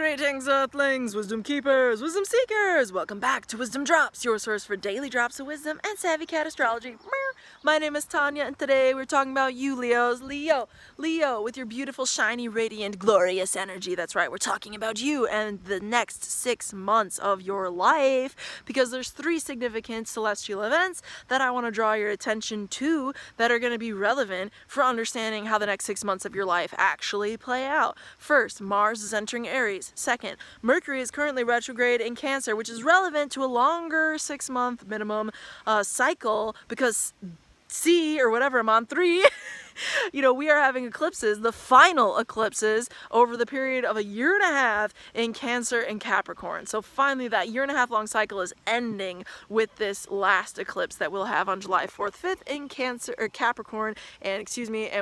Greetings, Earthlings, Wisdom Keepers, Wisdom Seekers! Welcome back to Wisdom Dropz, your source for daily drops of wisdom and savvy cat astrology. My name is Tanya, and today we're talking about you, Leos. Leo, with your beautiful, shiny, radiant, glorious energy. That's right, we're talking about you and the next 6 months of your life, because there's 3 significant celestial events that I want to draw your attention to that are going to be relevant for understanding how the next 6 months of your life actually play out. First, Mars is entering Aries. Second, Mercury is currently retrograde in Cancer, which is relevant to a longer 6-month minimum cycle, because C, or whatever, I'm on 3, we are having eclipses, the final eclipses, over the period of a 1.5 years in Cancer and Capricorn. So finally that 1.5 year long cycle is ending with this last eclipse that we'll have on July 4th, 5th in Cancer, or Capricorn, and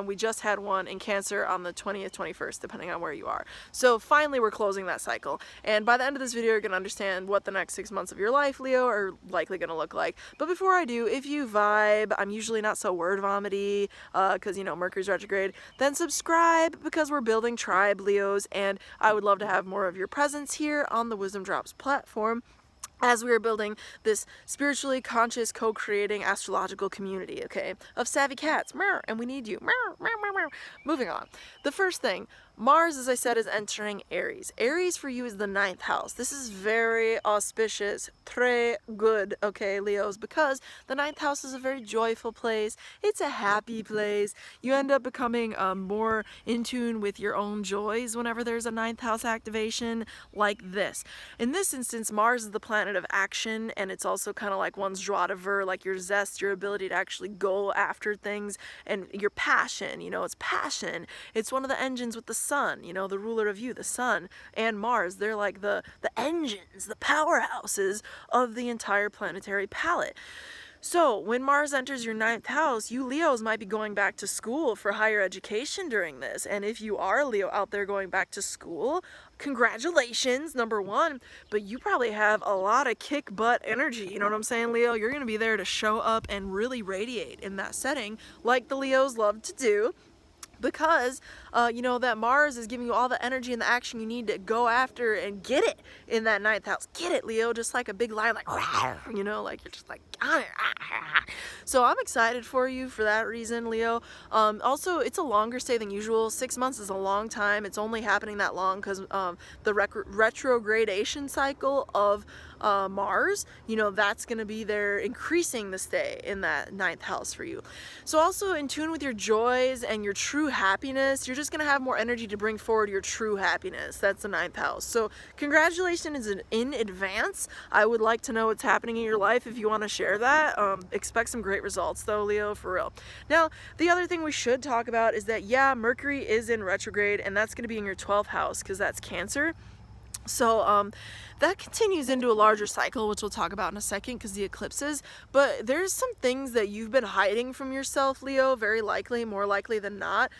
we just had one in Cancer on the 20th, 21st, depending on where you are. So finally we're closing that cycle. And by the end of this video, you're going to understand what the next 6 months of your life, Leo, are likely going to look like. But before I do, if you vibe, I'm usually not so word vomity, because, Mercury's retrograde, then subscribe, because we're building tribe, Leos, and I would love to have more of your presence here on the Wisdom Dropz platform as we are building this spiritually conscious, co-creating astrological community, okay, of savvy cats, and we need you. Moving on. The first thing, Mars, as I said, is entering Aries. Aries for you is the 9th house. This is very auspicious, très good, okay, Leos, because the 9th house is a very joyful place. It's a happy place. You end up becoming more in tune with your own joys whenever there's a 9th house activation like this. In this instance, Mars is the planet of action, and it's also kind of like one's joie de vivre, like your zest, your ability to actually go after things, and your passion, it's passion. It's one of the engines with the sun, the ruler of you, the sun, and Mars. They're like the engines, the powerhouses of the entire planetary palette. So when Mars enters your 9th house, you Leos might be going back to school for higher education during this. And if you are a Leo out there going back to school, congratulations, number one, but you probably have a lot of kick butt energy. You know what I'm saying, Leo? You're going to be there to show up and really radiate in that setting like the Leos love to do. Because, that Mars is giving you all the energy and the action you need to go after and get it in that 9th house. Get it, Leo, just like a big lion, like, like you're just like, so I'm excited for you for that reason, Leo. Also, it's a longer stay than usual. 6 months is a long time. It's only happening that long because the retrogradation cycle of Mars, that's going to be there increasing the stay in that 9th house for you. So also in tune with your joys and your true happiness, you're just going to have more energy to bring forward your true happiness. That's the 9th house. So congratulations in advance. I would like to know what's happening in your life if you want to share that. Expect some great results though, Leo, for real. Now, the other thing we should talk about is that, Mercury is in retrograde, and that's going to be in your 12th house because that's Cancer. So that continues into a larger cycle, which we'll talk about in a second, because the eclipses. But there's some things that you've been hiding from yourself, Leo, very likely, more likely than not,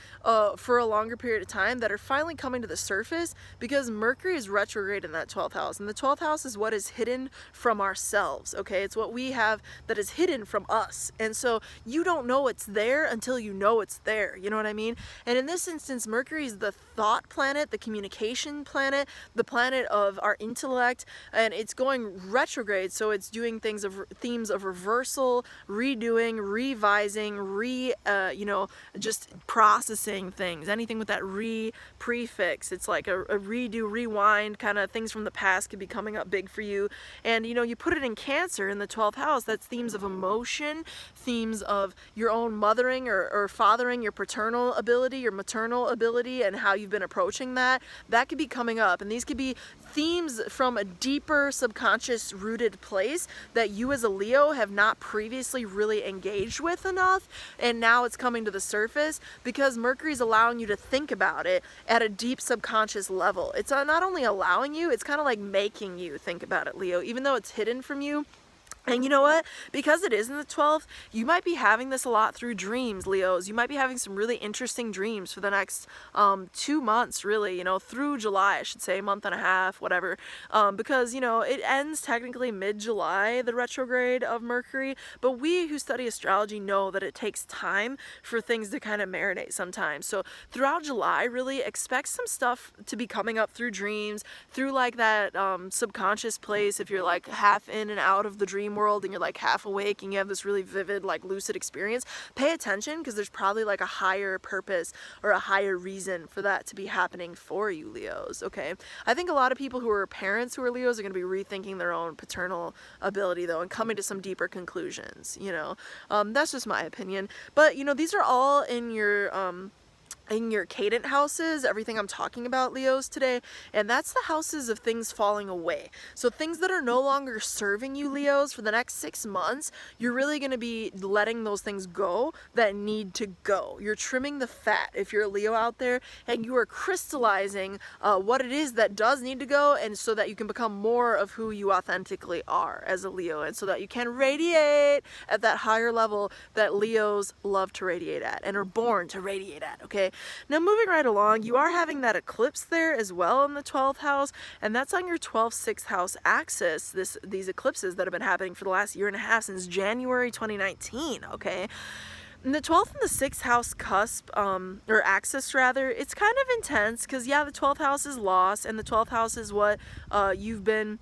for a longer period of time, that are finally coming to the surface because Mercury is retrograde in that 12th house. And the 12th house is what is hidden from ourselves, okay? It's what we have that is hidden from us. And so you don't know it's there until you know it's there, you know what I mean? And in this instance, Mercury is the thought planet, the communication planet, the planet of our intellect, and it's going retrograde, so it's doing themes of reversal, redoing, revising, just processing things. Anything with that prefix, it's like a redo, rewind, kind of things from the past could be coming up big for you. And you put it in Cancer in the 12th house, that's themes of emotion, themes of your own mothering or fathering, your paternal ability, your maternal ability, and how you've been approaching that could be coming up. And these could be themes from a deeper subconscious rooted place that you as a Leo have not previously really engaged with enough, and now it's coming to the surface because Mercury's allowing you to think about it at a deep subconscious level. It's not only allowing you, it's kind of like making you think about it, Leo. Even though it's hidden from you, And you know what? Because it is in the 12th, you might be having this a lot through dreams, Leos. You might be having some really interesting dreams for the next 2 months, really, you know, through July, I should say, month and a half, whatever. Because, you know, it ends technically mid-July, the retrograde of Mercury, but we who study astrology know that it takes time for things to kind of marinate sometimes. So throughout July, really expect some stuff to be coming up through dreams, through like that subconscious place, if you're like half in and out of the dream world and you're like half awake and you have this really vivid like lucid experience. Pay attention, because there's probably like a higher purpose or a higher reason for that to be happening for you, Leos. Okay, I think a lot of people who are parents who are Leos are going to be rethinking their own paternal ability though and coming to some deeper conclusions, you know. That's just my opinion, but you know, these are all in your cadent houses, everything I'm talking about, Leos, today, and that's the houses of things falling away. So things that are no longer serving you, Leos, for the next 6 months, you're really going to be letting those things go that need to go. You're trimming the fat if you're a Leo out there, and you are crystallizing what it is that does need to go, and so that you can become more of who you authentically are as a Leo, and so that you can radiate at that higher level that Leos love to radiate at and are born to radiate at, okay? Now moving right along, you are having that eclipse there as well in the 12th house, and that's on your 12th, 6th house axis, these eclipses that have been happening for the last year and a half since January 2019, okay? In the 12th and the 6th house cusp, or axis rather, it's kind of intense because, yeah, the 12th house is loss, and the 12th house is what you've been,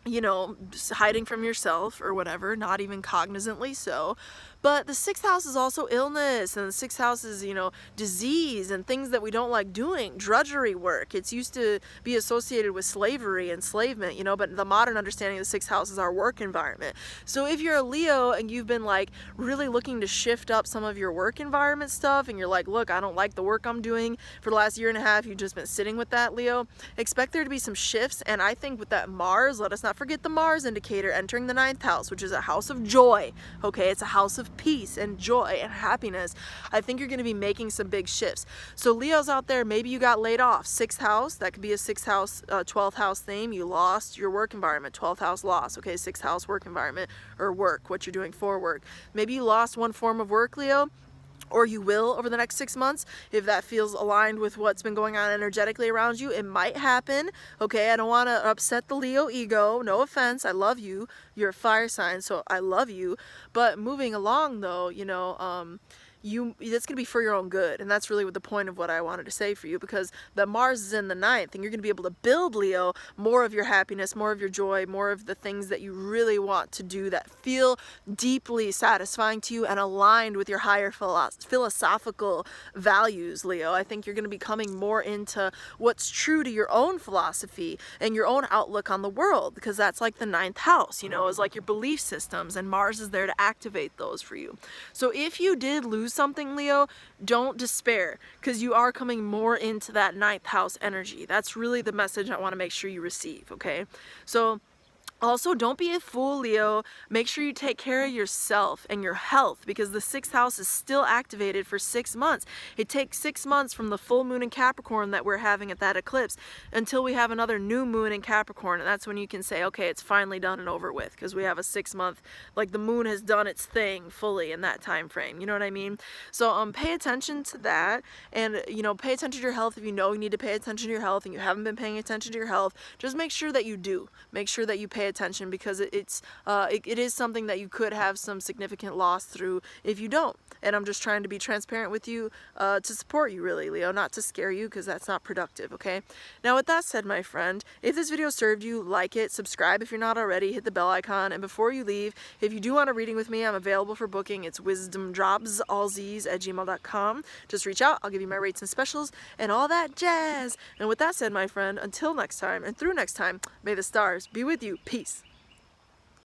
you know, hiding from yourself or whatever, not even cognizantly so. But the 6th house is also illness, and the 6th house is, you know, disease and things that we don't like doing, drudgery work. It's used to be associated with slavery, enslavement, you know, but the modern understanding of the 6th house is our work environment. So if you're a Leo and you've been like really looking to shift up some of your work environment stuff, and you're like, look, I don't like the work I'm doing for the last year and a half, you've just been sitting with that, Leo, expect there to be some shifts. And I think with that Mars, let us not forget the Mars indicator entering the 9th house, which is a house of joy, okay? It's a house of peace and joy and happiness. I think you're going to be making some big shifts. So Leos out there, maybe you got laid off. 6th house, that could be a 6th house, 12th house theme. You lost your work environment. 12th house loss, okay? 6th house work environment, or work, what you're doing for work. Maybe you lost one form of work, Leo, or you will over the next 6 months. If that feels aligned with what's been going on energetically around you, it might happen, okay? I don't want to upset the Leo ego, no offense, I love you, you're a fire sign, so I love you. But moving along though, you know, that's going to be for your own good, and that's really what the point of what I wanted to say for you, because the Mars is in the 9th, and you're going to be able to build, Leo, more of your happiness, more of your joy, more of the things that you really want to do that feel deeply satisfying to you and aligned with your higher philosophical values, Leo. I think you're going to be coming more into what's true to your own philosophy and your own outlook on the world, because that's like the 9th house, you know, is like your belief systems, and Mars is there to activate those for you. So if you did lose something, Leo, don't despair, because you are coming more into that 9th house energy. That's really the message I want to make sure you receive, okay? So also, don't be a fool, Leo. Make sure you take care of yourself and your health, because the 6th house is still activated for 6 months. It takes 6 months from the full moon in Capricorn that we're having at that eclipse until we have another new moon in Capricorn, and that's when you can say, okay, it's finally done and over with, because we have a 6 month, like the moon has done its thing fully in that time frame. You know what I mean? So pay attention to that, and you know, pay attention to your health. If you know you need to pay attention to your health and you haven't been paying attention to your health, just make sure that you do. Make sure that you pay attention, because it is something that you could have some significant loss through if you don't. And I'm just trying to be transparent with you to support you, really, Leo, not to scare you, because that's not productive, okay? Now with that said, my friend, if this video served you, like it, subscribe if you're not already, hit the bell icon, and before you leave, if you do want a reading with me, I'm available for booking. It's Dropz, all Z's, @gmail.com. Just reach out, I'll give you my rates and specials and all that jazz. And with that said, my friend, until next time, and through next time, may the stars be with you. Peace.